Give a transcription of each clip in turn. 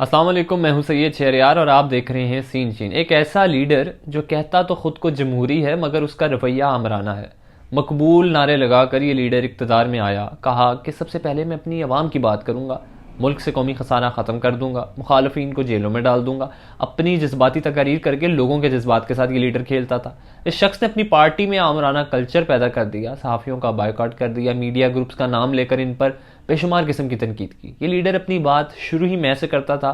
अस्सलाम वालेकुम, मैं हूं सैयद शहरयार और आप देख रहे हैं सीन चीन। एक ऐसा लीडर जो कहता तो खुद को जमहूरी है मगर उसका रवैया आमराना है। मकबूल नारे लगाकर ये लीडर इक़्तिदार में आया, कहा कि सबसे पहले मैं अपनी आवाम की बात करूंगा, मुल्क से कौमी खसाना ख़त्म कर दूंगा, मुखालफिन को जेलों में डाल दूंगा। अपनी जज्बाती तकारीर करके लोगों के जज्बात के साथ ये लीडर खेलता था। इस शख्स ने अपनी पार्टी में आमराना कल्चर पैदा कर दिया, सहाफ़ियों का बायकॉट कर दिया, मीडिया ग्रुप्स का नाम लेकर इन पर बेशुमार किस्म की तनकीद की। ये लीडर अपनी बात शुरू ही मैं से करता था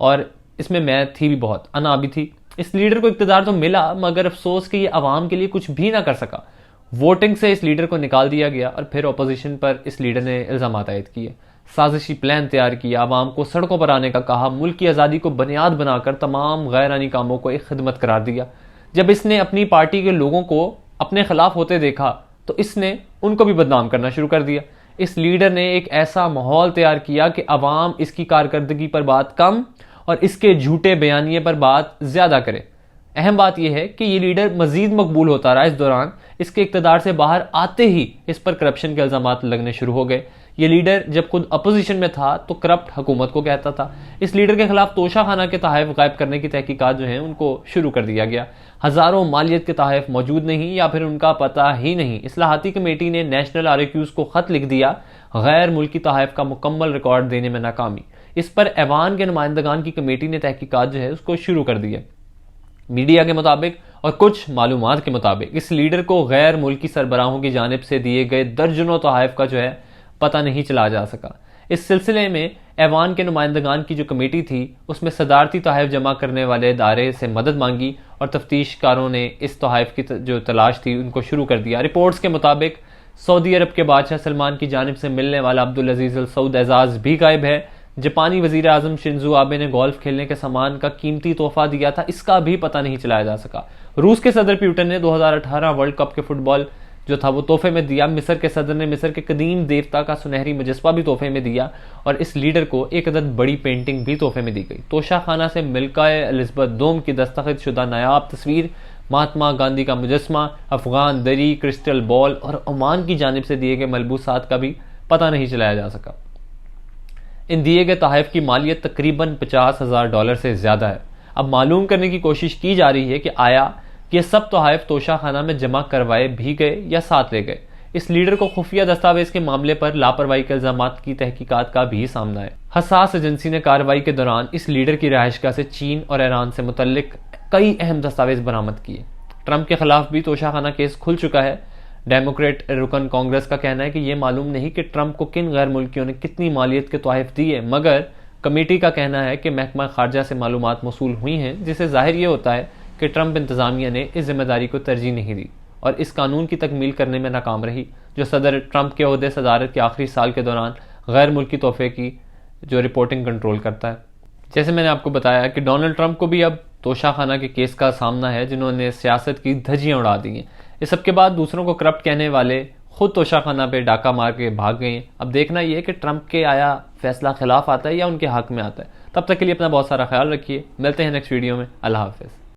और इसमें मैं थी भी बहुत, अना भी थी। इस लीडर को इक़्तिदार तो मिला मगर अफसोस कि ये अवाम के लिए कुछ भी ना कर सका। वोटिंग से इस लीडर को निकाल दिया गया और फिर अपोजिशन पर इस लीडर ने इल्ज़ाम आयद किए, साजिशी प्लान तैयार किया, आवाम को सड़कों पर आने का कहा, मुल्क की आज़ादी को बुनियाद बनाकर तमाम गैरानी कामों को एक खिदमत करार दिया। जब इसने अपनी पार्टी के लोगों को अपने खिलाफ होते देखा तो इसने उनको भी बदनाम करना शुरू कर दिया। इस लीडर ने एक ऐसा माहौल तैयार किया कि अवाम इसकी कारकर्दगी पर बात कम और इसके झूठे बयानिए पर बात ज्यादा करे। अहम बात यह है कि ये लीडर मजीद मकबूल होता रहा। इस दौरान इसके इक़्तिदार से बाहर आते ही इस पर करप्शन के इल्जाम लगने शुरू हो गए। ये लीडर जब खुद अपोजिशन में था तो करप्ट हुकूमत को कहता था। इस लीडर के खिलाफ तोशा खाना के तहफ़ गायब करने की तहकीकात जो हैं उनको शुरू कर दिया गया। हज़ारों मालियत के तहफ़ मौजूद नहीं या फिर उनका पता ही नहीं। इस्लाहाती कमेटी ने नेशनल RAQs को ख़त लिख दिया, गैर मुल्की तहफ़ का मुकम्मल रिकॉर्ड देने में नाकामी। इस पर ऐवान के नुमाइंदगान की कमेटी ने तहकीकात जो है उसको शुरू कर दिया। मीडिया के मुताबिक और कुछ मालूमात के मुताबिक इस लीडर को गैर मुल्की सरबराहों की जानिब से दिए गए दर्जनों तहफ़ का जो है पता नहीं चला जा सका। इस सिलसिले में ऐवान के नुमाइंदगान की जो कमेटी थी उसमें सदारती तहफ़ जमा करने वाले इदारे से मदद मांगी और तफ्तीशकारों ने इस तहफ़ की जो तलाश थी उनको शुरू कर दिया। रिपोर्ट्स के मुताबिक सऊदी अरब के बादशाह सलमान की जानिब से मिलने वाला अब्दुल अजीज अल सऊद एजाज़ भी गायब है। जापानी वज़ीर आज़म शिंजो आबे ने गोल्फ खेलने के सामान का कीमती तोहफा दिया था, इसका भी पता नहीं चलाया जा सका। रूस के सदर पुतिन ने 2018 वर्ल्ड कप के फुटबॉल जो था वो तोहफे में दिया। मिस्र के सदर ने मिस्र के कदीम देवता का सुनहरी मुजस्मा भी तोहफे में दिया और इस लीडर को एक अदद बड़ी पेंटिंग भी तोहफे में दी गई। तोशा खाना से मिल्का एलिज़ाबेथ दोम की दस्तखत शुदा नायाब तस्वीर, महात्मा गांधी का मुजस्मा, अफगान दरी, क्रिस्टल बॉल और ओमान की जानिब से दिए गए मलबूसात का भी पता नहीं चलाया जा सका। इन दिए गए तहफ़ की मालियत तकरीबन $50,000 से ज़्यादा है। अब मालूम करने की कोशिश की जा रही है कि आया ये सब तोहफ़ तोशा खाना में जमा करवाए भी गए या साथ ले गए। इस लीडर को खुफिया दस्तावेज के मामले पर लापरवाही के इल्जामात की तहकीकात का भी सामना है। हसास एजेंसी ने कार्रवाई के दौरान इस लीडर की रिहाइशगाह से चीन और ईरान से मुतल्लिक कई अहम दस्तावेज बरामद किए। ट्रंप के खिलाफ भी तोशा खाना केस खुल चुका है। डेमोक्रेट रुकन कांग्रेस का कहना है कि यह मालूम नहीं कि ट्रंप को किन गैर मुल्कियों ने कितनी मालियत के तोहफ़ दिए, मगर कमेटी का कहना है कि महकमा खारजा से मालूमात मौसूल हुई हैं, जिससे जाहिर यह होता है कि ट्रंप इंतज़ामिया ने इस जिम्मेदारी को तरजीह नहीं दी और इस कानून की तकमील करने में नाकाम रही जो सदर ट्रंप के ओहदे सदारत के आखिरी साल के दौरान गैर मुल्की तोहफ़े की जो रिपोर्टिंग कंट्रोल करता है। जैसे मैंने आपको बताया कि डोनाल्ड ट्रंप को भी अब तोशा खाना के केस का सामना है, जिन्होंने सियासत की धज्जियां उड़ा दी हैं। इस सब के बाद दूसरों को करप्ट कहने वाले खुद तोशा खाना पे डाका मार के भाग गए हैं। अब देखना यह है कि ट्रंप के आया फैसला खिलाफ आता है या उनके हक में आता है। तब तक के लिए अपना बहुत सारा ख्याल रखिए। मिलते हैं नेक्स्ट वीडियो में। अल्लाह हाफिज़।